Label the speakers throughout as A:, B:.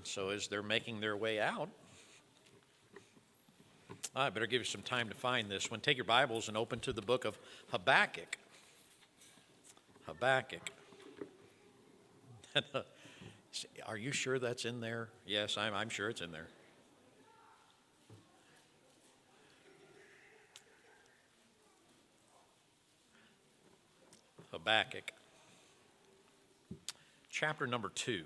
A: So as they're making their way out, I better give you some time to find this one. Take your Bibles and open to the book of Habakkuk. Habakkuk. Are you sure that's in there? Yes, I'm sure it's in there. Habakkuk. Chapter number 2.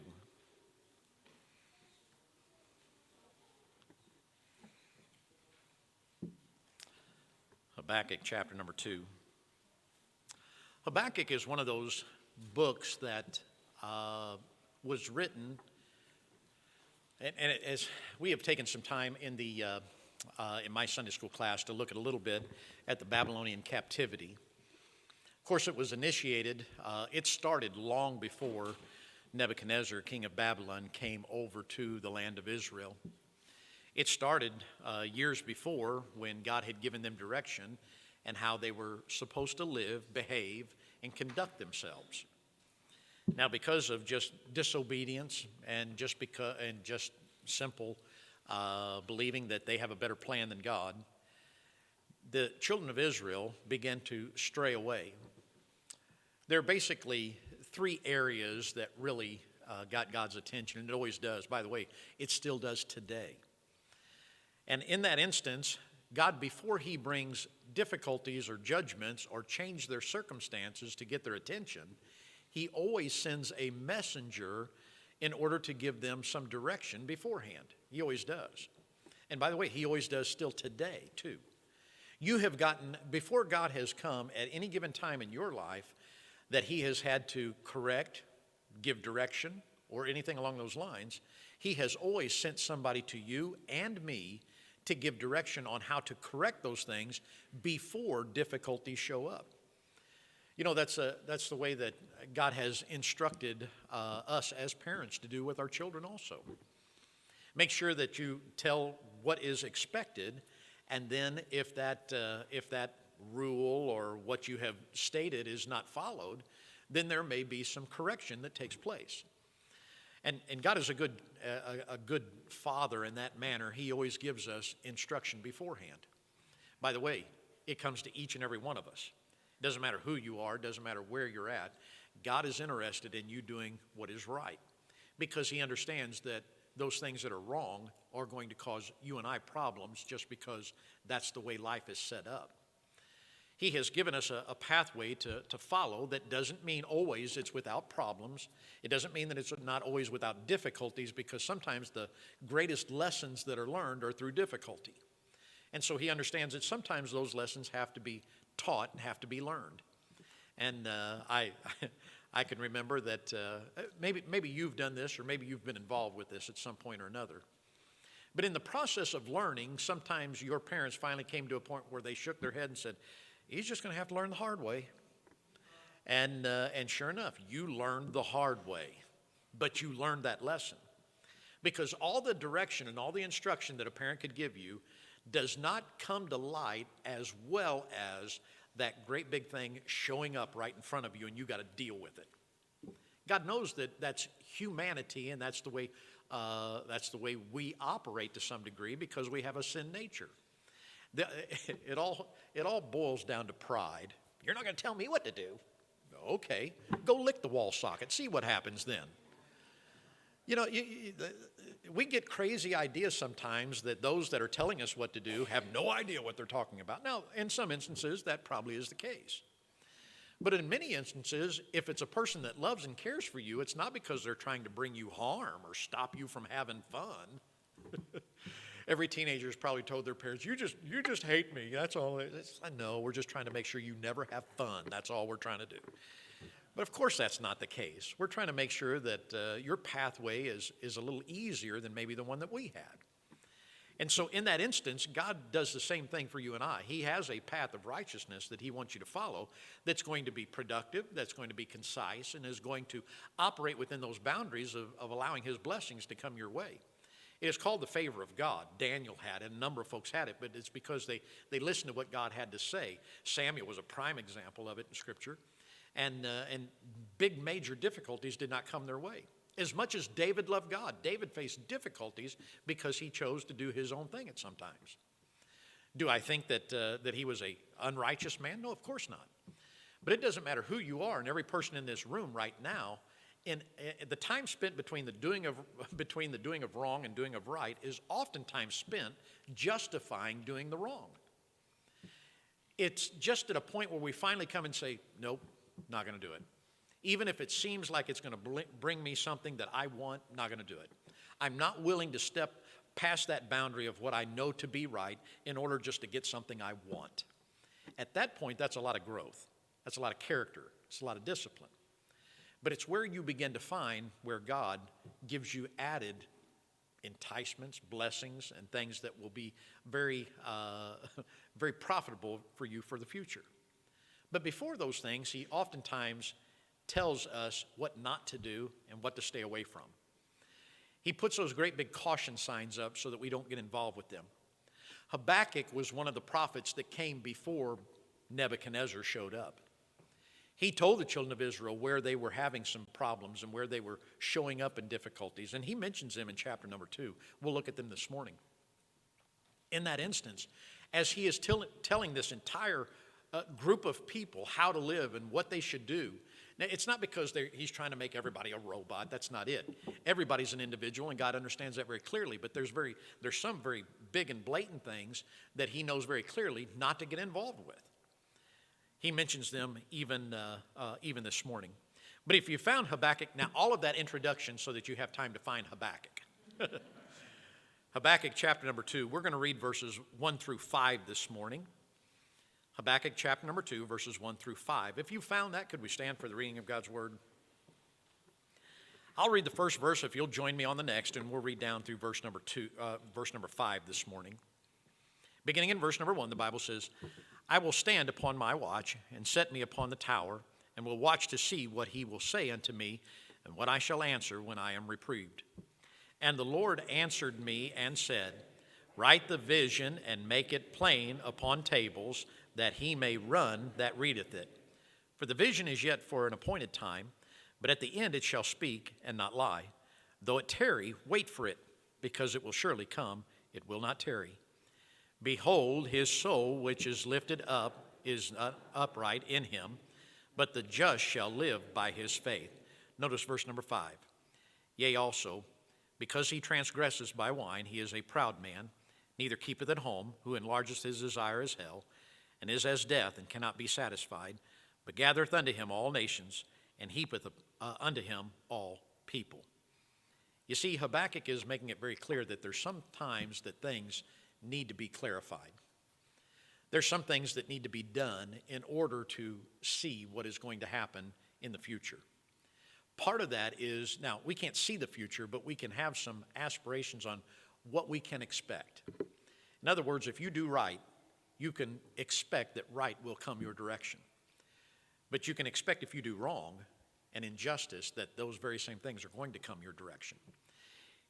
A: Habakkuk chapter number 2. Habakkuk is one of those books that was written, and as we have taken some time in my Sunday school class to look at a little bit at the Babylonian Captivity. Of course, it was initiated, it started long before Nebuchadnezzar, king of Babylon, came over to the land of Israel. It started years before when God had given them direction and how they were supposed to live, behave, and conduct themselves. Now, because of just disobedience and just simple believing that they have a better plan than God, the children of Israel began to stray away. There are basically three areas that really got God's attention, and it always does. By the way, it still does today. And in that instance, God, before he brings difficulties or judgments or change their circumstances to get their attention, he always sends a messenger in order to give them some direction beforehand. He always does. And by the way, he always does still today, too. You have gotten, before God has come at any given time in your life that he has had to correct, give direction, or anything along those lines, he has always sent somebody to you and me to give direction on how to correct those things before difficulties show up. You know, that's the way that God has instructed us as parents to do with our children also. Make sure that you tell what is expected, and then if that rule or what you have stated is not followed, then there may be some correction that takes place. And God is a good father in that manner. He always gives us instruction beforehand. By the way, it comes to each and every one of us. It doesn't matter who you are, it doesn't matter where you're at. God is interested in you doing what is right because he understands that those things that are wrong are going to cause you and I problems just because that's the way life is set up. He has given us a pathway to follow that doesn't mean always it's without problems. It doesn't mean that it's not always without difficulties, because sometimes the greatest lessons that are learned are through difficulty. And so he understands that sometimes those lessons have to be taught and have to be learned. And I can remember that maybe you've done this, or maybe you've been involved with this at some point or another. But in the process of learning, sometimes your parents finally came to a point where they shook their head and said, he's just going to have to learn the hard way. And sure enough, you learned the hard way, but you learned that lesson. Because all the direction and all the instruction that a parent could give you does not come to light as well as that great big thing showing up right in front of you and you got to deal with it. God knows that that's humanity, and that's the way we operate to some degree because we have a sin nature. It all boils down to pride. You're not going to tell me what to do. Okay, go lick the wall socket. See what happens then. You know, we get crazy ideas sometimes that those that are telling us what to do have no idea what they're talking about. Now, in some instances, that probably is the case. But in many instances, if it's a person that loves and cares for you, it's not because they're trying to bring you harm or stop you from having fun. Every teenager has probably told their parents, you just hate me. That's all. I know, we're just trying to make sure you never have fun. That's all we're trying to do. But of course that's not the case. We're trying to make sure that your pathway is a little easier than maybe the one that we had. And so in that instance, God does the same thing for you and I. He has a path of righteousness that he wants you to follow that's going to be productive, that's going to be concise, and is going to operate within those boundaries of allowing his blessings to come your way. It is called the favor of God. Daniel had it, a number of folks had it, but it's because they listened to what God had to say. Samuel was a prime example of it in Scripture. And big major difficulties did not come their way. As much as David loved God, David faced difficulties because he chose to do his own thing at some times. Do I think that he was an unrighteous man? No, of course not. But it doesn't matter who you are, and every person in this room right now, in the time spent between the doing of wrong and doing of right is oftentimes spent justifying doing the wrong. It's just at a point where we finally come and say, nope, not going to do it. Even if it seems like it's going to bring me something that I want, not going to do it. I'm not willing to step past that boundary of what I know to be right in order just to get something I want. At that point, that's a lot of growth. That's a lot of character. It's a lot of discipline. But it's where you begin to find where God gives you added enticements, blessings, and things that will be very, very profitable for you for the future. But before those things, he oftentimes tells us what not to do and what to stay away from. He puts those great big caution signs up so that we don't get involved with them. Habakkuk was one of the prophets that came before Nebuchadnezzar showed up. He told the children of Israel where they were having some problems and where they were showing up in difficulties, and he mentions them in chapter number 2. We'll look at them this morning. In that instance, as he is telling this entire group of people how to live and what they should do. Now, it's not because he's trying to make everybody a robot. That's not it. Everybody's an individual, and God understands that very clearly. But there's some very big and blatant things that he knows very clearly not to get involved with. He mentions them even this morning. But if you found Habakkuk, now all of that introduction so that you have time to find Habakkuk. Habakkuk chapter number 2, we're going to read verses 1 through 5 this morning. Habakkuk chapter number 2, verses 1 through 5. If you found that, could we stand for the reading of God's word? I'll read the first verse if you'll join me on the next, and we'll read down through verse number 5 this morning. Beginning in verse number 1, the Bible says, I will stand upon my watch and set me upon the tower, and will watch to see what he will say unto me, and what I shall answer when I am reproved. And the Lord answered me and said, Write the vision and make it plain upon tables, that he may run that readeth it. For the vision is yet for an appointed time, but at the end it shall speak and not lie. Though it tarry, wait for it, because it will surely come, it will not tarry. Behold, his soul which is lifted up is not upright in him, but the just shall live by his faith. Notice verse number 5. Yea, also, because he transgresses by wine, he is a proud man, neither keepeth at home, who enlargeth his desire as hell, and is as death, and cannot be satisfied, but gathereth unto him all nations, and heapeth unto him all people. You see, Habakkuk is making it very clear that there's some times that things need to be clarified. There's some things that need to be done in order to see what is going to happen in the future. Part of that is, now, we can't see the future, but we can have some aspirations on what we can expect. In other words, if you do right, you can expect that right will come your direction. But you can expect if you do wrong and injustice that those very same things are going to come your direction.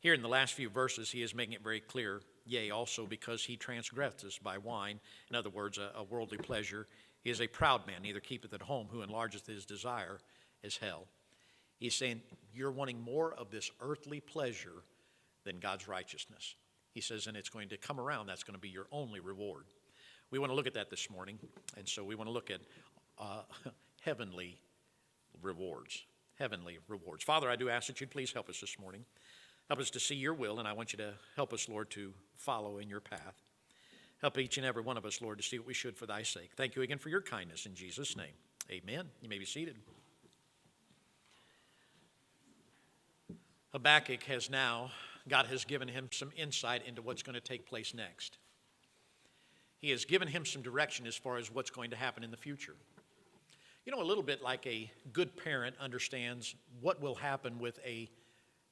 A: Here in the last few verses, he is making it very clear, yea, also because he transgresses by wine, in other words, a worldly pleasure. He is a proud man, neither keepeth at home, who enlargeth his desire as hell. He's saying, you're wanting more of this earthly pleasure than God's righteousness. He says, and it's going to come around, that's going to be your only reward. We want to look at that this morning, and so we want to look at heavenly rewards. Heavenly rewards. Father, I do ask that you'd please help us this morning. Help us to see your will, and I want you to help us, Lord, to follow in your path. Help each and every one of us, Lord, to see what we should for thy sake. Thank you again for your kindness in Jesus' name. Amen. You may be seated. Habakkuk God has given him some insight into what's going to take place next. He has given him some direction as far as what's going to happen in the future. You know, a little bit like a good parent understands what will happen with a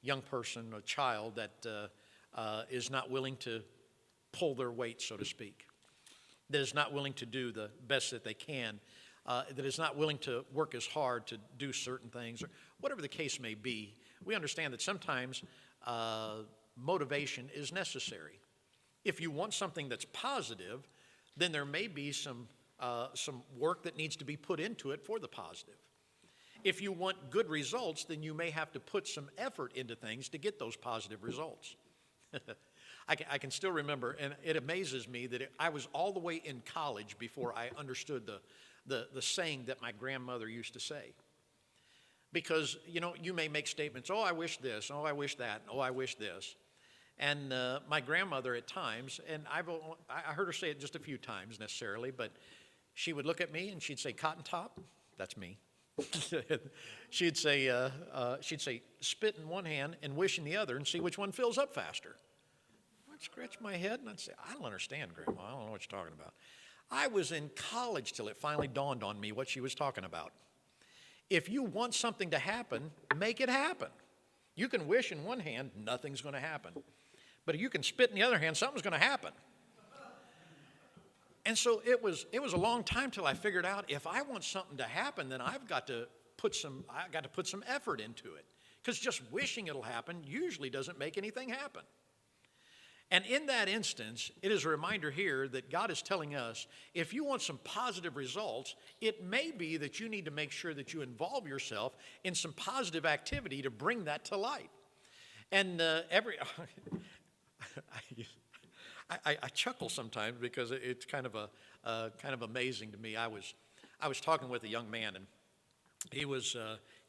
A: young person, a child that is not willing to pull their weight, so to speak, that is not willing to do the best that they can, that is not willing to work as hard to do certain things, or whatever the case may be. We understand that sometimes motivation is necessary. If you want something that's positive, then there may be some work that needs to be put into it for the positive. If you want good results, then you may have to put some effort into things to get those positive results. I can still remember, and it amazes me that I was all the way in college before I understood the saying that my grandmother used to say. Because, you may make statements, oh, I wish this, oh, I wish that, oh, I wish this. And my grandmother at times, and I heard her say it just a few times necessarily, but she would look at me and she'd say, Cotton Top, that's me. she'd say, spit in one hand and wish in the other and see which one fills up faster. I'd scratch my head and I'd say, I don't understand, Grandma. I don't know what you're talking about. I was in college till it finally dawned on me what she was talking about. If you want something to happen, make it happen. You can wish in one hand, nothing's going to happen. But if you can spit in the other hand, something's going to happen. And so it was a long time till I figured out if I want something to happen, then I've got to put some effort into it. Because just wishing it'll happen usually doesn't make anything happen. And in that instance, it is a reminder here that God is telling us, if you want some positive results, it may be that you need to make sure that you involve yourself in some positive activity to bring that to light. And I chuckle sometimes because it's kind of amazing to me. I was talking with a young man, and he was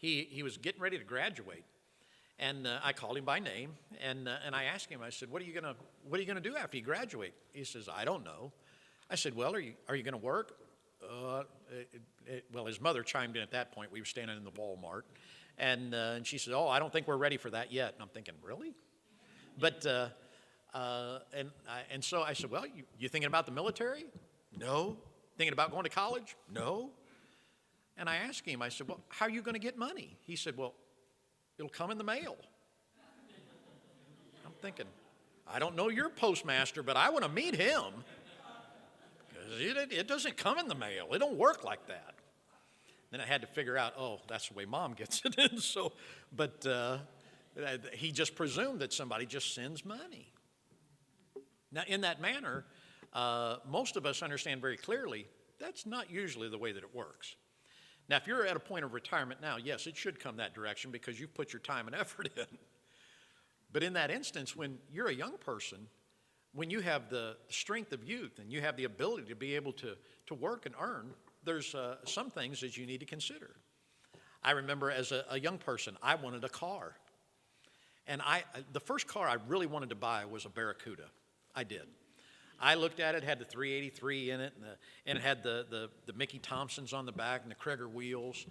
A: getting ready to graduate. And I called him by name, and I asked him. I said, "What are you gonna do after you graduate?" He says, "I don't know." I said, "Well, are you gonna work?" Well, his mother chimed in at that point. We were standing in the Walmart, and she said, "Oh, I don't think we're ready for that yet." And I'm thinking, really? But and so I said, "Well, you thinking about the military?" "No." "Thinking about going to college?" "No." And I asked him. I said, "Well, how are you going to get money?" He said, "Well, it'll come in the mail." I'm thinking, I don't know your postmaster, but I want to meet him. Because it doesn't come in the mail. It don't work like that. Then I had to figure out, oh, that's the way Mom gets it. And so, but he just presumed that somebody just sends money. Now, in that manner, most of us understand very clearly that's not usually the way that it works. Now, if you're at a point of retirement now, yes, it should come that direction because you've put your time and effort in. But in that instance, when you're a young person, when you have the strength of youth and you have the ability to be able to work and earn, there's some things that you need to consider. I remember as a young person, I wanted a car. And the first car I really wanted to buy was a Barracuda. I did. I looked at it, had the 383 in it, and it had the Mickey Thompsons on the back and the Krieger wheels.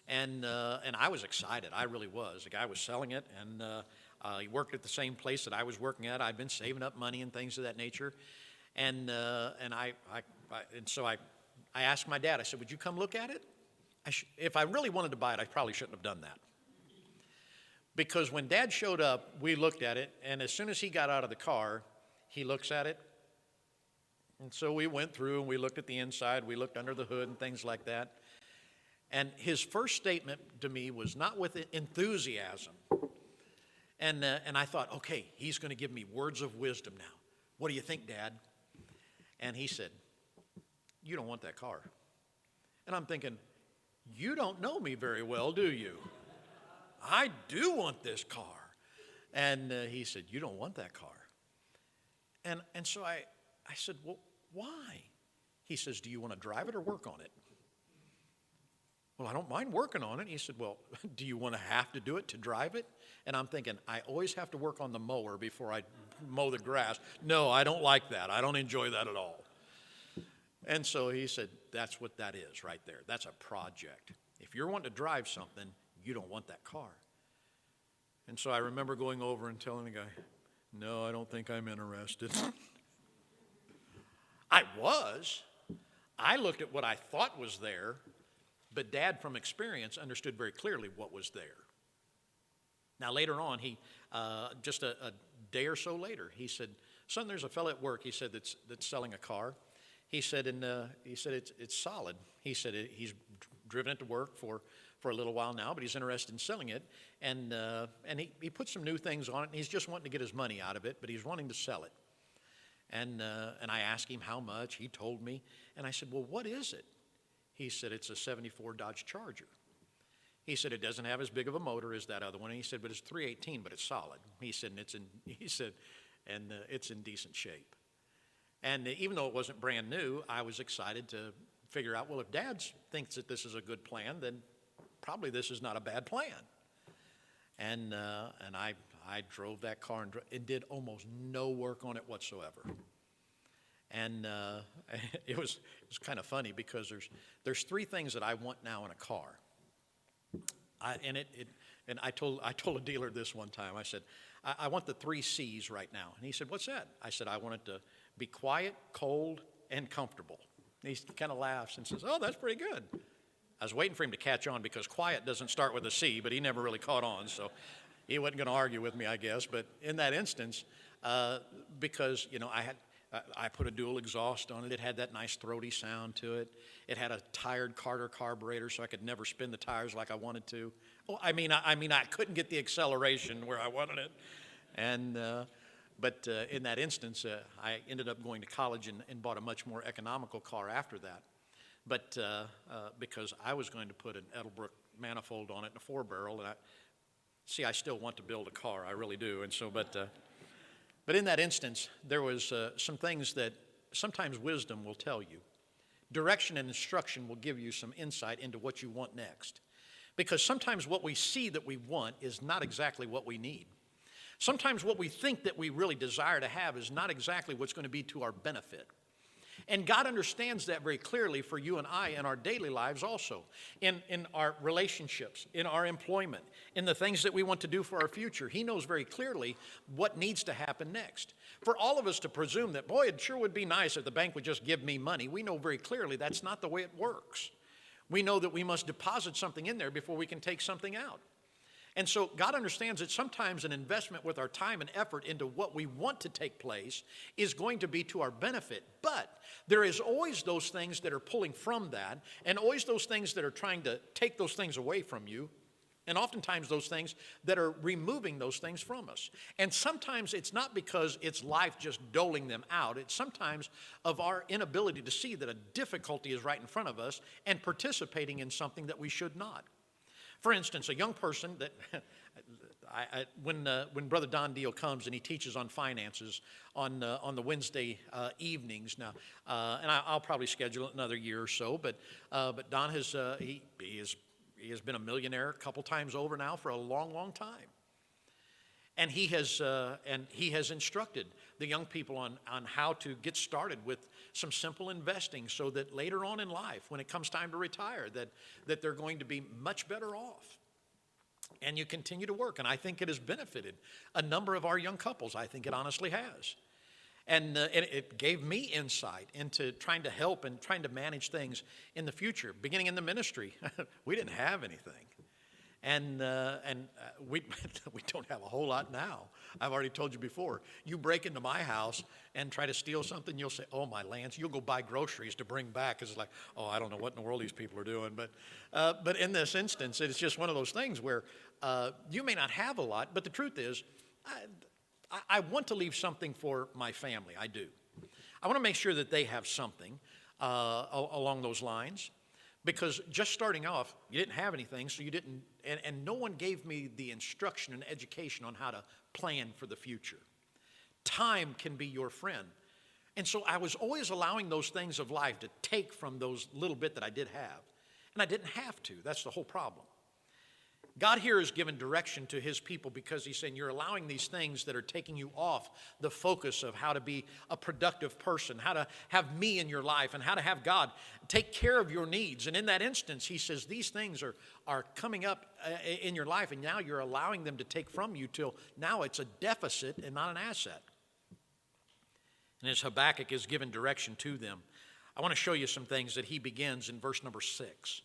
A: And I was excited. I really was. The guy was selling it, and he worked at the same place that I was working at. I'd been saving up money and things of that nature. And so I asked my dad, I said, "Would you come look at it?" If I really wanted to buy it, I probably shouldn't have done that. Because when Dad showed up, we looked at it, and as soon as he got out of the car, he looks at it. And so we went through and we looked at the inside, we looked under the hood and things like that. And his first statement to me was not with enthusiasm. And I thought, okay, he's going to give me words of wisdom now. "What do you think, Dad?" And he said, "You don't want that car." And I'm thinking, you don't know me very well, do you? I do want this car. And he said, "You don't want that car." And so I said, "Well, why?" He says, "Do you want to drive it or work on it?" "Well, I don't mind working on it." He said, "Well, do you want to have to do it to drive it?" And I'm thinking, I always have to work on the mower before I mow the grass. No, I don't like that. I don't enjoy that at all. And so he said, that's what that is right there. That's a project. If you're wanting to drive something, you don't want that car. And so I remember going over and telling the guy, "No, I don't think I'm interested." I was. I looked at what I thought was there, but Dad, from experience, understood very clearly what was there. Now, later on, just a day or so later, he said, "Son, there's a fellow at work," he said, that's selling a car. He said, it's solid. He said he's driven it to work for a little while now, but he's interested in selling it. And he put some new things on it, and he's just wanting to get his money out of it, but he's wanting to sell it. And I asked him how much. He told me. And I said, "Well, what is it?" He said, "It's a '74 Dodge Charger." He said, it doesn't have as big of a motor as that other one. And he said, but it's 318, but it's solid. He said, and it's in decent shape. And even though it wasn't brand new, I was excited to figure out, well, if Dad thinks that this is a good plan, then probably this is not a bad plan. And I drove that car and did almost no work on it whatsoever. And it was kind of funny because there's three things that I want now in a car. I told a dealer this one time. I said, I want the 3 C's right now. And he said, what's that? I said, I want it to be quiet, cold, and comfortable. And he kind of laughs and says, oh, that's pretty good. I was waiting for him to catch on because quiet doesn't start with a C, but he never really caught on, so he wasn't going to argue with me, I guess. But in that instance, because, I put a dual exhaust on it. It had that nice throaty sound to it. It had a tired Carter carburetor, so I could never spin the tires like I wanted to. Oh, I couldn't get the acceleration where I wanted it. And but in that instance, I ended up going to college and bought a much more economical car after that. But because I was going to put an Edelbrook manifold on it and a 4-barrel, and I still want to build a car. I really do. And so, but in that instance, there was some things that sometimes wisdom will tell you. Direction and instruction will give you some insight into what you want next. Because sometimes what we see that we want is not exactly what we need. Sometimes what we think that we really desire to have is not exactly what's going to be to our benefit. And God understands that very clearly for you and I in our daily lives also, in our relationships, in our employment, in the things that we want to do for our future. He knows very clearly what needs to happen next. For all of us to presume that, boy, it sure would be nice if the bank would just give me money, we know very clearly that's not the way it works. We know that we must deposit something in there before we can take something out. And so God understands that sometimes an investment with our time and effort into what we want to take place is going to be to our benefit. But there is always those things that are pulling from that, and always those things that are trying to take those things away from you, and oftentimes those things that are removing those things from us. And sometimes it's not because it's life just doling them out. It's sometimes of our inability to see that a difficulty is right in front of us and participating in something that we should not. For instance, a young person that, when Brother Don Deal comes and he teaches on finances on the Wednesday evenings now, and I'll probably schedule it another year or so, but Don has he has been a millionaire a couple times over now for a long, long time, and he has instructed the young people on how to get started with some simple investing so that later on in life, when it comes time to retire, that they're going to be much better off. And you continue to work. And I think it has benefited a number of our young couples. I think it honestly has. And it gave me insight into trying to help and trying to manage things in the future. Beginning in the ministry, we didn't have anything. And we don't have a whole lot now. I've already told you before. You break into my house and try to steal something, you'll say, oh, my lands. You'll go buy groceries to bring back. It's like, oh, I don't know what in the world these people are doing. But in this instance, it's just one of those things where you may not have a lot, but the truth is, I want to leave something for my family. I do. I want to make sure that they have something along those lines. Because just starting off, you didn't have anything, so you didn't, and no one gave me the instruction and education on how to plan for the future. Time can be your friend. And so I was always allowing those things of life to take from those little bit that I did have. And I didn't have to. That's the whole problem. God here has given direction to his people because he's saying you're allowing these things that are taking you off the focus of how to be a productive person, how to have me in your life, and how to have God take care of your needs. And in that instance, he says these things are coming up in your life, and now you're allowing them to take from you till now it's a deficit and not an asset. And as Habakkuk is given direction to them, I want to show you some things that he begins in verse number 6.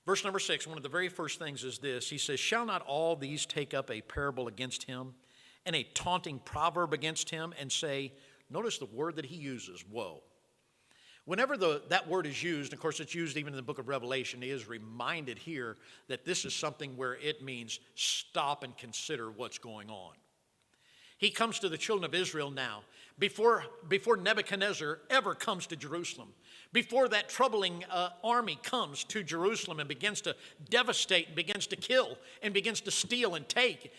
A: Verse number 6, one of the very first things is this. He says, shall not all these take up a parable against him and a taunting proverb against him and say, notice the word that he uses, woe. Whenever that word is used, of course it's used even in the book of Revelation, he is reminded here that this is something where it means stop and consider what's going on. He comes to the children of Israel now. Before Nebuchadnezzar ever comes to Jerusalem, before that troubling army comes to Jerusalem and begins to devastate and begins to kill and begins to steal and take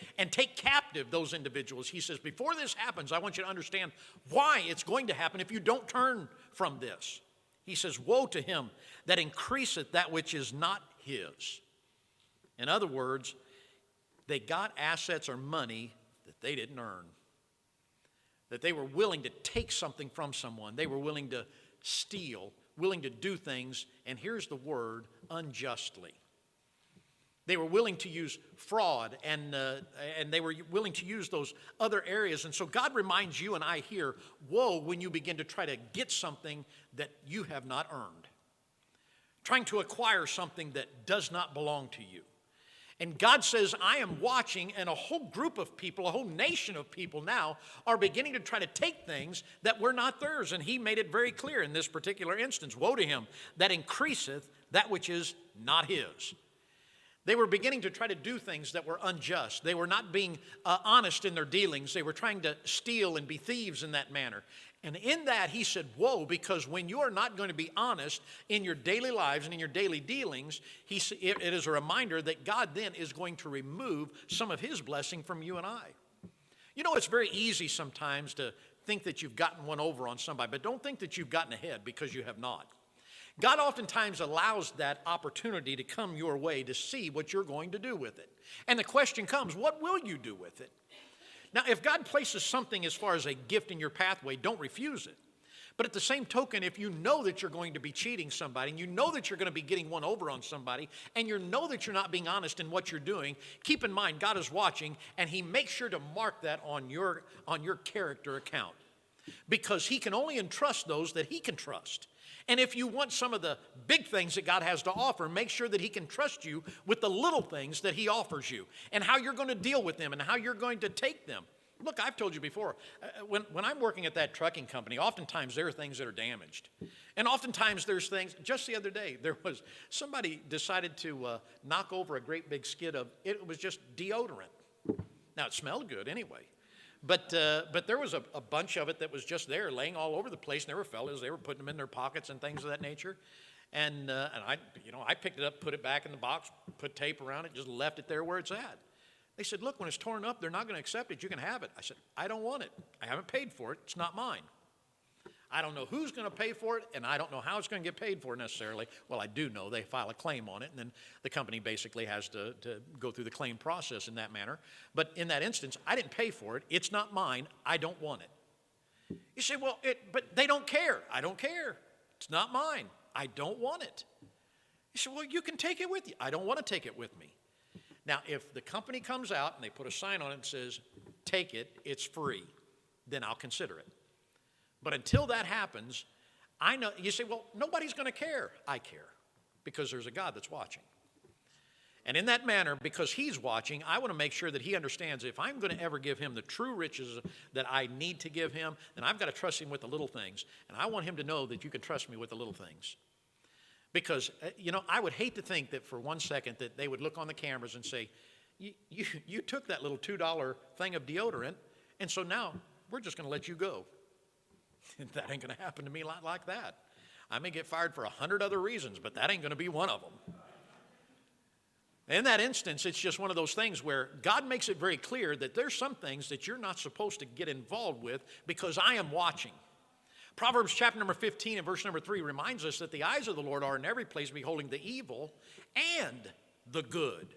A: captive those individuals, he says, before this happens, I want you to understand why it's going to happen if you don't turn from this. He says, woe to him that increaseth that which is not his. In other words, they got assets or money that they didn't earn. That they were willing to take something from someone. They were willing to steal, willing to do things, and here's the word, unjustly. They were willing to use fraud, and they were willing to use those other areas. And so God reminds you and I here, woe when you begin to try to get something that you have not earned. Trying to acquire something that does not belong to you. And God says, I am watching, and a whole group of people, a whole nation of people now are beginning to try to take things that were not theirs. And he made it very clear in this particular instance, woe to him that increaseth that which is not his. They were beginning to try to do things that were unjust. They were not being honest in their dealings. They were trying to steal and be thieves in that manner. And in that, he said, woe, because when you are not going to be honest in your daily lives and in your daily dealings, it is a reminder that God then is going to remove some of his blessing from you and I. You know, it's very easy sometimes to think that you've gotten one over on somebody, but don't think that you've gotten ahead, because you have not. God oftentimes allows that opportunity to come your way to see what you're going to do with it. And the question comes, what will you do with it? Now, if God places something as far as a gift in your pathway, don't refuse it. But at the same token, if you know that you're going to be cheating somebody, and you know that you're going to be getting one over on somebody, and you know that you're not being honest in what you're doing, keep in mind God is watching, and he makes sure to mark that on your character account. Because he can only entrust those that he can trust. And if you want some of the big things that God has to offer, make sure that he can trust you with the little things that he offers you and how you're going to deal with them and how you're going to take them. Look, I've told you before, when I'm working at that trucking company, oftentimes there are things that are damaged. And oftentimes there's things, just the other day, somebody decided to knock over a great big skid of, it was just deodorant. Now, it smelled good anyway. But there was a bunch of it that was just there, laying all over the place. And there were fellas, they were putting them in their pockets and things of that nature. And I picked it up, put it back in the box, put tape around it, just left it there where it's at. They said, look, when it's torn up, they're not going to accept it. You can have it. I said, I don't want it. I haven't paid for it. It's not mine. I don't know who's going to pay for it, and I don't know how it's going to get paid for necessarily. Well, I do know they file a claim on it, and then the company basically has to go through the claim process in that manner. But in that instance, I didn't pay for it. It's not mine. I don't want it. You say, well, but they don't care. I don't care. It's not mine. I don't want it. You say, well, you can take it with you. I don't want to take it with me. Now, if the company comes out and they put a sign on it and says, take it, it's free, then I'll consider it. But until that happens, I know, you say, well, nobody's going to care. I care, because there's a God that's watching. And in that manner, because he's watching, I want to make sure that he understands if I'm going to ever give him the true riches that I need to give him, then I've got to trust him with the little things. And I want him to know that you can trust me with the little things. Because, I would hate to think that for 1 second that they would look on the cameras and say, you took that little $2 thing of deodorant, and so now we're just going to let you go. That ain't going to happen to me like that. I may get fired for 100 other reasons, but that ain't going to be one of them. In that instance, it's just one of those things where God makes it very clear that there's some things that you're not supposed to get involved with because I am watching. Proverbs chapter number 15 and verse number 3 reminds us that the eyes of the Lord are in every place beholding the evil and the good.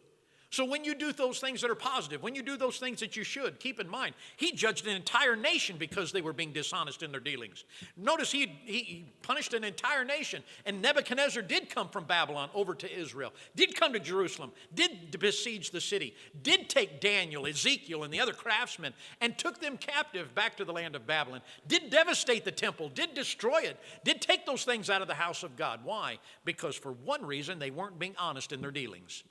A: So when you do those things that are positive, when you do those things that you should, keep in mind, he judged an entire nation because they were being dishonest in their dealings. Notice he punished an entire nation. And Nebuchadnezzar did come from Babylon over to Israel, did come to Jerusalem, did besiege the city, did take Daniel, Ezekiel, and the other craftsmen and took them captive back to the land of Babylon, did devastate the temple, did destroy it, did take those things out of the house of God. Why? Because for one reason, they weren't being honest in their dealings.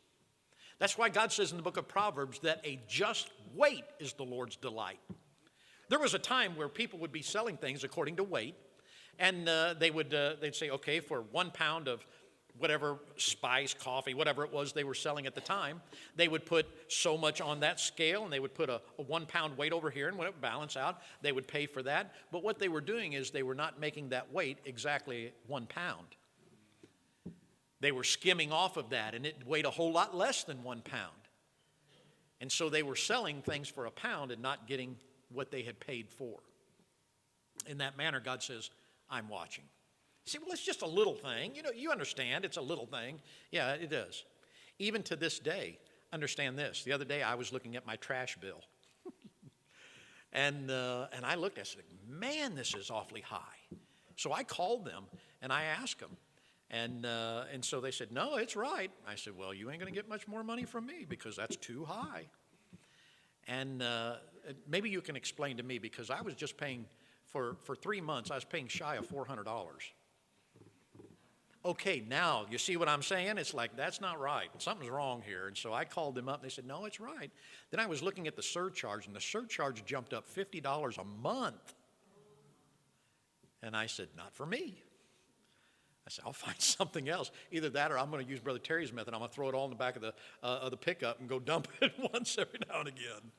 A: That's why God says in the book of Proverbs that a just weight is the Lord's delight. There was a time where people would be selling things according to weight, and they'd say, okay, for 1 pound of whatever spice, coffee, whatever it was they were selling at the time. They would put so much on that scale, and they would put a 1 pound weight over here, and when it would balance out, they would pay for that. But what they were doing is they were not making that weight exactly 1 pound. They were skimming off of that, and it weighed a whole lot less than 1 pound. And so they were selling things for a pound and not getting what they had paid for. In that manner, God says, I'm watching. You say, well, it's just a little thing. You understand it's a little thing. Yeah, it is. Even to this day, understand this. The other day I was looking at my trash bill. and I looked, I said, man, this is awfully high. So I called them and I asked them. And so they said, no, it's right. I said, well, you ain't going to get much more money from me because that's too high. And maybe you can explain to me, because I was just paying, for 3 months, I was paying shy of $400. Okay, now, you see what I'm saying? It's like, that's not right. Something's wrong here. And so I called them up, and they said, no, it's right. Then I was looking at the surcharge, and the surcharge jumped up $50 a month. And I said, not for me. I said, I'll find something else. Either that or I'm going to use Brother Terry's method. I'm going to throw it all in the back of the pickup and go dump it once every now and again.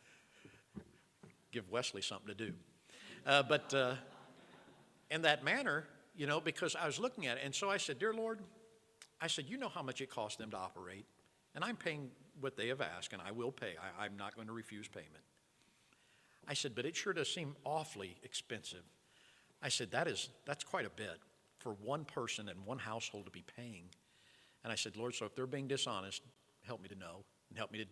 A: Give Wesley something to do. But in that manner, because I was looking at it. And so I said, dear Lord, I said, you know how much it costs them to operate. And I'm paying what they have asked, and I will pay. I'm not going to refuse payment. I said, but it sure does seem awfully expensive. I said, that's quite a bit for one person and one household to be paying. And I said, Lord, so if they're being dishonest, help me to know. And help me to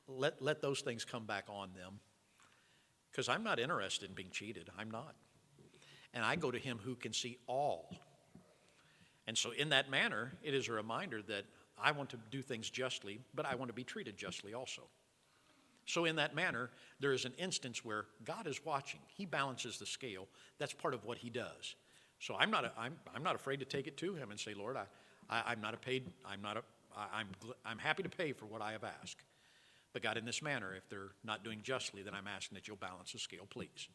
A: let those things come back on them. Because I'm not interested in being cheated. I'm not. And I go to him who can see all. And so in that manner, it is a reminder that I want to do things justly, but I want to be treated justly also. So in that manner, there is an instance where God is watching. He balances the scale. That's part of what he does. So I'm not afraid to take it to him and say, Lord, I'm happy to pay for what I have asked. But God, in this manner, if they're not doing justly, then I'm asking that you'll balance the scale, please.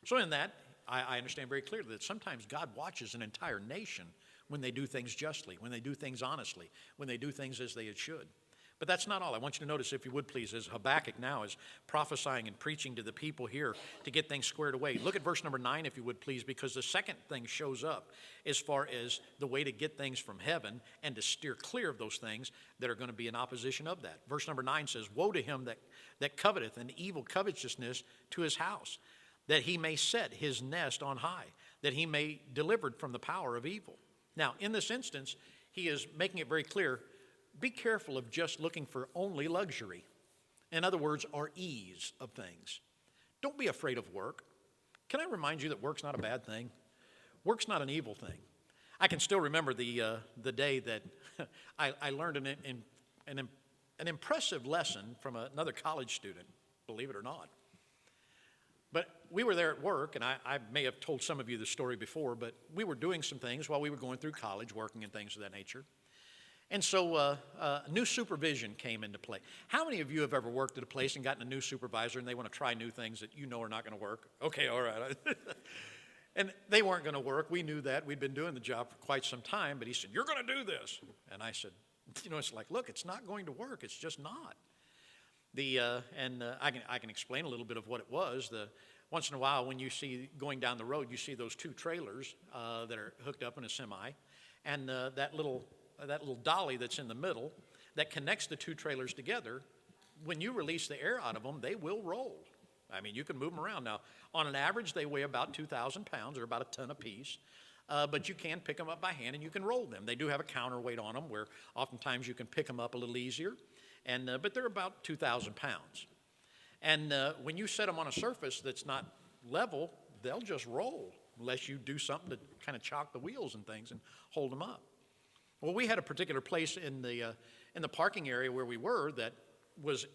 A: So in that, I understand very clearly that sometimes God watches an entire nation when they do things justly, when they do things honestly, when they do things as they should. But that's not all. I want you to notice, if you would please, as Habakkuk now is prophesying and preaching to the people here to get things squared away. Look at verse number 9, if you would please, because the second thing shows up as far as the way to get things from heaven and to steer clear of those things that are going to be in opposition of that. Verse number 9 says, woe to him that coveteth an evil covetousness to his house, that he may set his nest on high, that he may delivered from the power of evil. Now, in this instance, he is making it very clear, be careful of just looking for only luxury. In other words, our ease of things. Don't be afraid of work. Can I remind you that work's not a bad thing? Work's not an evil thing. I can still remember the day that I learned an impressive lesson from another college student, believe it or not. But we were there at work, and I may have told some of you this story before, but we were doing some things while we were going through college, working and things of that nature. And so new supervision came into play. How many of you have ever worked at a place and gotten a new supervisor and they want to try new things that you know are not going to work? Okay, all right. And they weren't going to work. We knew that. We'd been doing the job for quite some time. But he said, you're going to do this. And I said, it's like, look, it's not going to work. It's just not. I can explain a little bit of what it was. Once in a while, when you see going down the road, you see those two trailers that are hooked up in a semi. And that little dolly that's in the middle that connects the two trailers together, when you release the air out of them, they will roll. I mean, you can move them around. Now, on an average, they weigh about 2,000 pounds, or about a ton apiece. But you can pick them up by hand and you can roll them. They do have a counterweight on them where oftentimes you can pick them up a little easier. But they're about 2,000 pounds. And when you set them on a surface that's not level, they'll just roll unless you do something to kind of chock the wheels and things and hold them up. Well, we had a particular place in the parking area where we were that was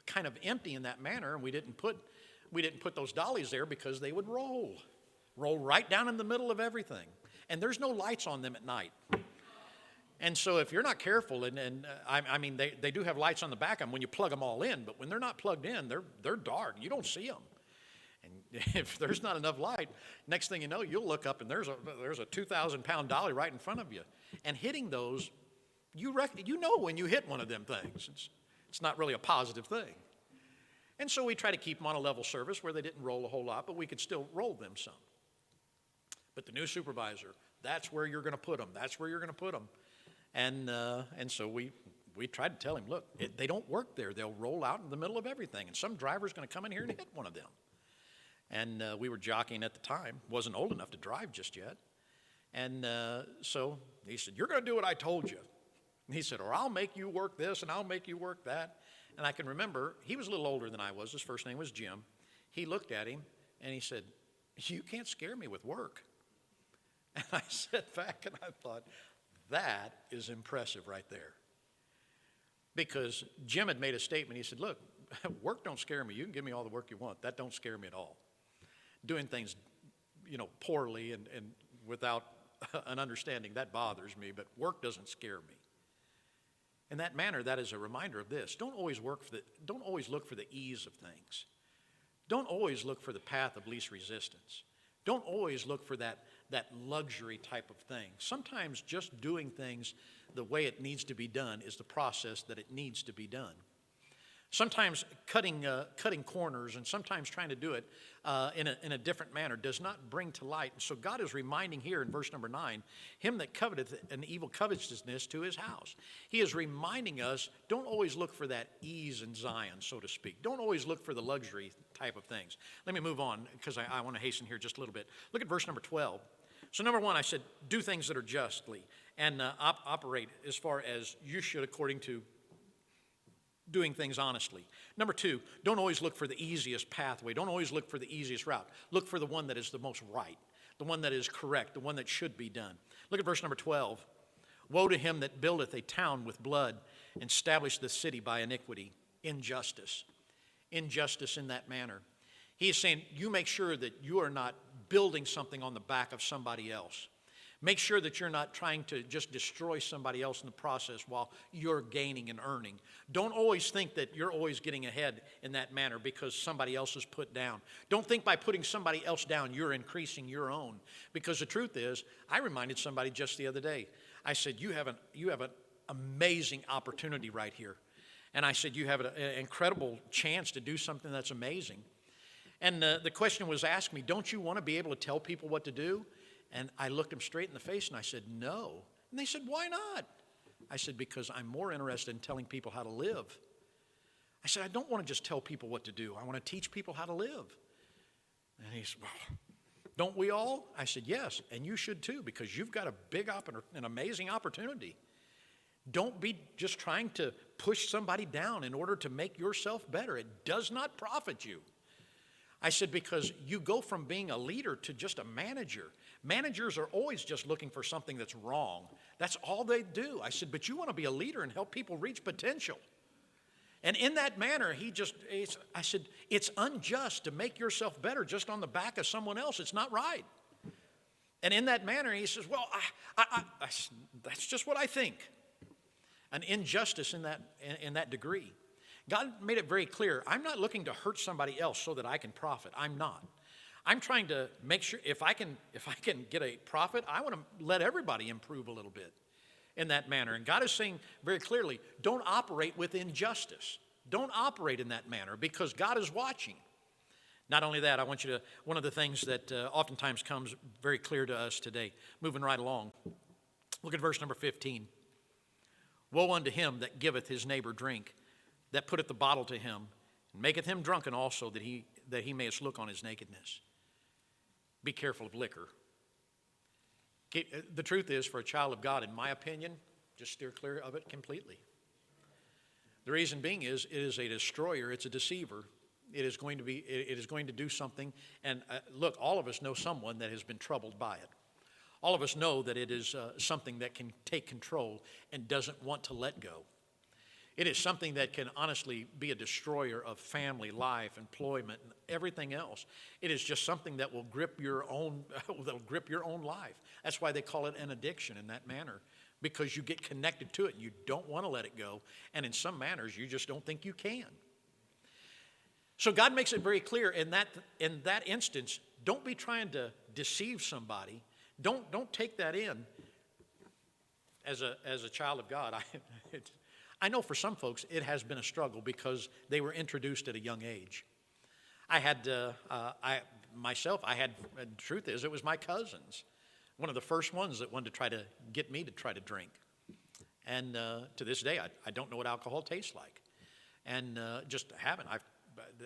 A: kind of empty in that manner, and we didn't put those dollies there because they would roll right down in the middle of everything. And there's no lights on them at night. And so if you're not careful, I mean, they do have lights on the back of them when you plug them all in, but when they're not plugged in, they're dark. You don't see them. And if there's not enough light, next thing you know, you'll look up and there's a 2,000-pound dolly right in front of you. And hitting those, you know when you hit one of them things. It's not really a positive thing. And so we try to keep them on a level surface where they didn't roll a whole lot, but we could still roll them some. But the new supervisor, that's where you're going to put them. That's where you're going to put them. And so we tried to tell him, look, they don't work there. They'll roll out in the middle of everything. And some driver's going to come in here and hit one of them. And we were jockeying at the time. Wasn't old enough to drive just yet. And so he said, you're going to do what I told you. And he said, or I'll make you work this and I'll make you work that. And I can remember, he was a little older than I was. His first name was Jim. He looked at him and he said, you can't scare me with work. And I sat back and I thought, that is impressive right there. Because Jim had made a statement. He said, look, work don't scare me. You can give me all the work you want. That don't scare me at all. Doing things, poorly and without an understanding, that bothers me. But work doesn't scare me. In that manner, that is a reminder of this. Don't always look for the ease of things. Don't always look for the path of least resistance. Don't always look for that luxury type of thing. Sometimes just doing things the way it needs to be done is the process that it needs to be done. Sometimes cutting corners and sometimes trying to do it in a different manner does not bring to light. So God is reminding here in verse number 9, him that coveteth an evil covetousness to his house. He is reminding us, don't always look for that ease in Zion, so to speak. Don't always look for the luxury type of things. Let me move on because I want to hasten here just a little bit. Look at verse number 12. So number 1, I said, do things that are justly and operate as far as you should according to doing things honestly. Number 2, don't always look for the easiest pathway. Don't always look for the easiest route. Look for the one that is the most right, the one that is correct, the one that should be done. Look at verse number 12. Woe to him that buildeth a town with blood and establisheth the city by iniquity, injustice. Injustice in that manner. He is saying, you make sure that you are not building something on the back of somebody else. Make sure that you're not trying to just destroy somebody else in the process while you're gaining and earning. Don't always think that you're always getting ahead in that manner because somebody else is put down. Don't think by putting somebody else down you're increasing your own. Because the truth is, I reminded somebody just the other day. I said, you have an amazing opportunity right here. And I said, you have an incredible chance to do something that's amazing. And the question was asked me, don't you want to be able to tell people what to do? And I looked them straight in the face and I said, no. And they said, why not? I said, because I'm more interested in telling people how to live. I said, I don't want to just tell people what to do. I want to teach people how to live. And he said, well, don't we all? I said, yes, and you should too, because you've got an amazing opportunity. Don't be just trying to push somebody down in order to make yourself better. It does not profit you. I said, because you go from being a leader to just a manager. Managers are always just looking for something that's wrong. That's all they do. I said, but you want to be a leader and help people reach potential. And in that manner, I said, it's unjust to make yourself better just on the back of someone else. It's not right. And in that manner, he says, well, that's just what I think. An injustice in that degree. God made it very clear, I'm not looking to hurt somebody else so that I can profit. I'm not. I'm trying to make sure if I can get a profit, I want to let everybody improve a little bit in that manner. And God is saying very clearly, don't operate with injustice. Don't operate in that manner because God is watching. Not only that, I want you to, one of the things that oftentimes comes very clear to us today, moving right along. Look at verse number 15. Woe unto him that giveth his neighbor drink, that putteth the bottle to him, and maketh him drunken also, that he mayest look on his nakedness. Be careful of liquor. The truth is, for a child of God, in my opinion, just steer clear of it completely. The reason being is, it is a destroyer, it's a deceiver. It is going to do something, and look, all of us know someone that has been troubled by it. All of us know that it is something that can take control and doesn't want to let go. It is something that can honestly be a destroyer of family, life, employment, and everything else. It is just something that will grip your own life. That's why they call it an addiction in that manner, because you get connected to it and you don't want to let it go. And in some manners, you just don't think you can. So God makes it very clear in that instance, don't be trying to deceive somebody. Don't take that in as a child of God. I know for some folks it has been a struggle because they were introduced at a young age. The truth is, it was my cousins, one of the first ones that wanted to try to get me to try to drink. And to this day, I don't know what alcohol tastes like. And just haven't.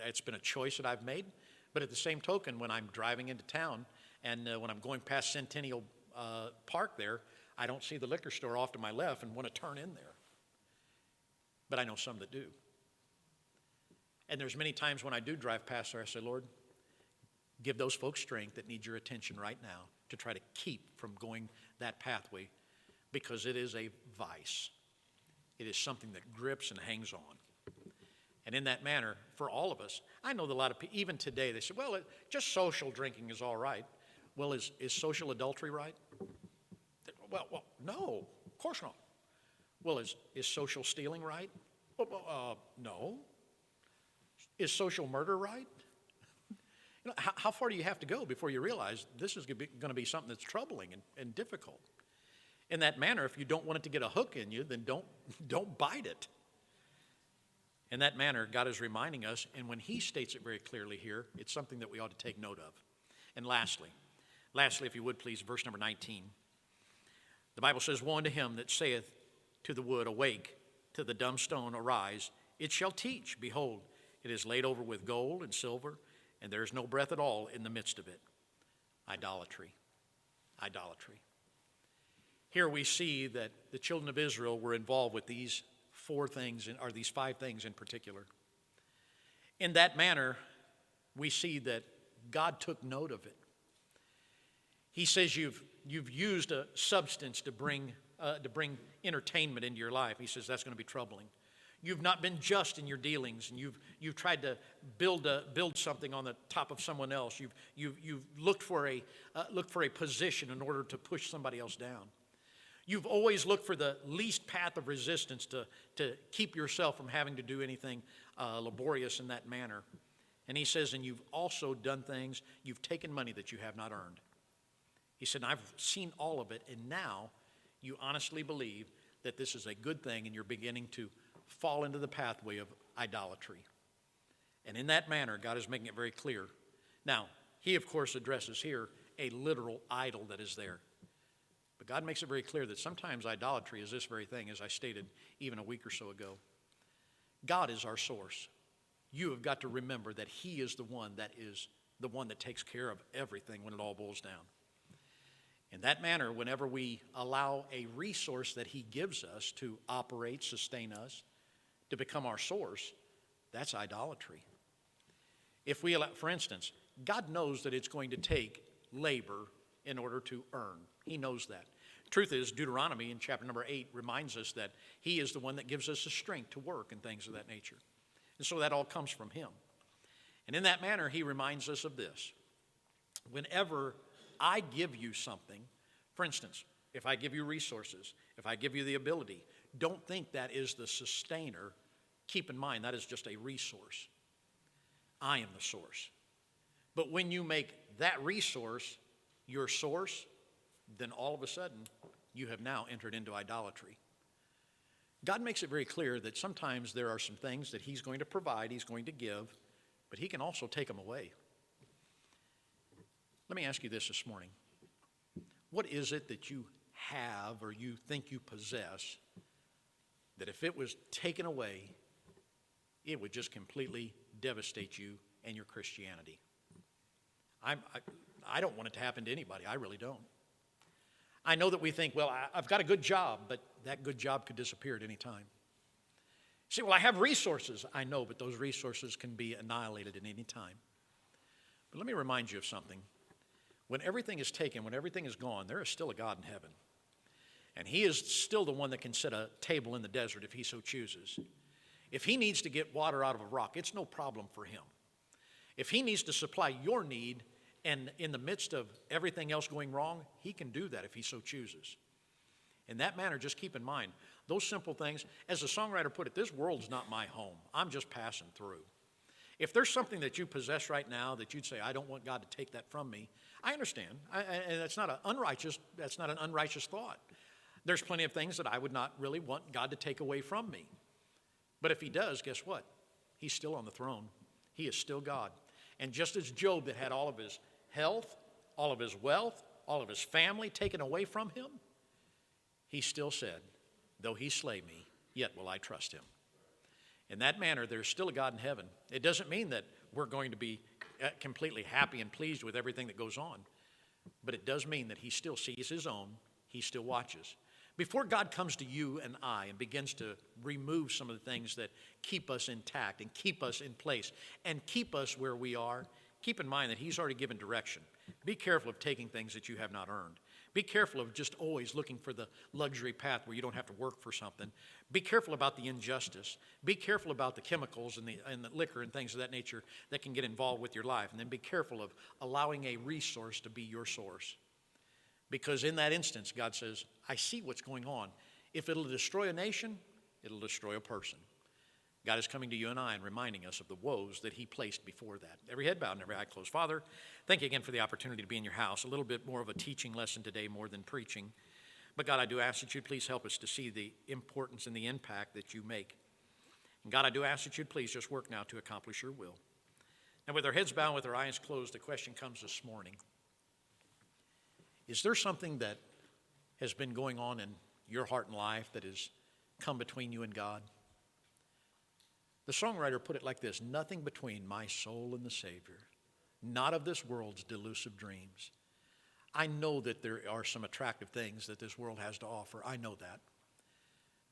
A: It's been a choice that I've made. But at the same token, when I'm driving into town and when I'm going past Centennial Park there, I don't see the liquor store off to my left and want to turn in there. But I know some that do. And there's many times when I do drive past there, I say, Lord, give those folks strength that need your attention right now to try to keep from going that pathway, because it is a vice. It is something that grips and hangs on. And in that manner, for all of us, I know that a lot of people, even today, they say, well, just social drinking is all right. Well, is social adultery right? Well, no, of course not. Well, is social stealing right? No. Is social murder right? How far do you have to go before you realize this is going to be something that's troubling and difficult? In that manner, if you don't want it to get a hook in you, then don't bite it. In that manner, God is reminding us, and when he states it very clearly here, it's something that we ought to take note of. And lastly, if you would please, verse number 19. The Bible says, woe unto him that saith to the wood, awake, to the dumb stone, arise. It shall teach. Behold, it is laid over with gold and silver, and there is no breath at all in the midst of it. Idolatry. Idolatry. Here we see that the children of Israel were involved with these these 5 things in particular. In that manner, we see that God took note of it. He says you've used a substance to bring entertainment into your life. He says that's going to be troubling. You've not been just in your dealings, and you've tried to build something on the top of someone else. You've looked for a position in order to push somebody else down. You've always looked for the least path of resistance to keep yourself from having to do anything laborious in that manner. And he says, and you've also done things, you've taken money that you have not earned. He said, I've seen all of it, and now you honestly believe that this is a good thing, and you're beginning to fall into the pathway of idolatry. And in that manner, God is making it very clear. Now, he, of course, addresses here a literal idol that is there. But God makes it very clear that sometimes idolatry is this very thing, as I stated even a week or so ago. God is our source. You have got to remember that he is the one that takes care of everything when it all boils down. In that manner, whenever we allow a resource that he gives us to operate, sustain us, to become our source, that's idolatry. If we allow, for instance, God knows that it's going to take labor in order to earn. He knows that. Truth is, Deuteronomy in chapter number 8 reminds us that he is the one that gives us the strength to work and things of that nature. And so that all comes from him. And in that manner, he reminds us of this. Whenever I give you something, for instance, if I give you resources, if I give you the ability, don't think that is the sustainer. Keep in mind, that is just a resource. I am the source. But when you make that resource your source, then all of a sudden, you have now entered into idolatry. God makes it very clear that sometimes there are some things that he's going to provide, he's going to give, but he can also take them away. Let me ask you this morning. What is it that you have or you think you possess that if it was taken away, it would just completely devastate you and your Christianity? I don't want it to happen to anybody. I really don't. I know that we think, well, I've got a good job, but that good job could disappear at any time. See, well, I have resources. I know, but those resources can be annihilated at any time. But let me remind you of something. When everything is taken, when everything is gone, there is still a God in heaven. And he is still the one that can set a table in the desert if he so chooses. If he needs to get water out of a rock, it's no problem for him. If he needs to supply your need, and in the midst of everything else going wrong, he can do that if he so chooses. In that manner, just keep in mind, those simple things, as the songwriter put it, this world's not my home. I'm just passing through. If there's something that you possess right now that you'd say, I don't want God to take that from me, I understand. And that's not an unrighteous thought. There's plenty of things that I would not really want God to take away from me. But if he does, guess what? He's still on the throne. He is still God. And just as Job that had all of his health, all of his wealth, all of his family taken away from him, he still said, though he slay me, yet will I trust him. In that manner, there's still a God in heaven. It doesn't mean that we're going to be completely happy and pleased with everything that goes on. But it does mean that he still sees his own. He still watches. Before God comes to you and I and begins to remove some of the things that keep us intact and keep us in place and keep us where we are, keep in mind that he's already given direction. Be careful of taking things that you have not earned. Be careful of just always looking for the luxury path where you don't have to work for something. Be careful about the injustice. Be careful about the chemicals and the liquor and things of that nature that can get involved with your life. And then be careful of allowing a resource to be your source. Because in that instance, God says, I see what's going on. If it'll destroy a nation, it'll destroy a person. God is coming to you and I and reminding us of the woes that he placed before that. Every head bowed and every eye closed. Father, thank you again for the opportunity to be in your house. A little bit more of a teaching lesson today more than preaching. But God, I do ask that you'd please help us to see the importance and the impact that you make. And God, I do ask that you'd please just work now to accomplish your will. Now with our heads bowed, with our eyes closed, the question comes this morning. Is there something that has been going on in your heart and life that has come between you and God? The songwriter put it like this: nothing between my soul and the Savior, not of this world's delusive dreams. I know that there are some attractive things that this world has to offer. I know that.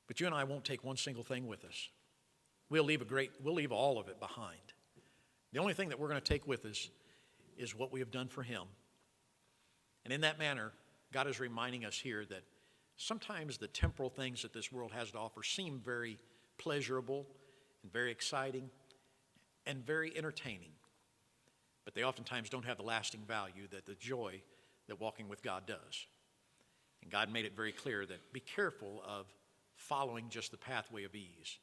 A: But you and I won't take one single thing with us. We'll leave all of it behind. The only thing that we're going to take with us is what we have done for him. And in that manner, God is reminding us here that sometimes the temporal things that this world has to offer seem very pleasurable and very exciting and very entertaining. But they oftentimes don't have the lasting value that the joy that walking with God does. And God made it very clear that be careful of following just the pathway of ease.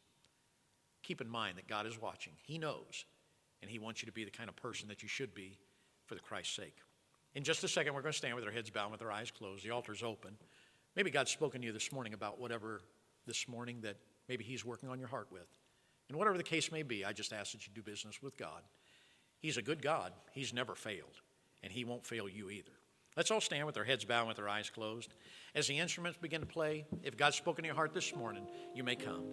A: Keep in mind that God is watching. He knows. And he wants you to be the kind of person that you should be for the Christ's sake. In just a second, we're going to stand with our heads bowed, with our eyes closed. The altar's open. Maybe God's spoken to you this morning about whatever this morning that maybe he's working on your heart with. And whatever the case may be, I just ask that you do business with God. He's a good God. He's never failed, and he won't fail you either. Let's all stand with our heads bowed, with our eyes closed. As the instruments begin to play, if God's spoken to your heart this morning, you may come.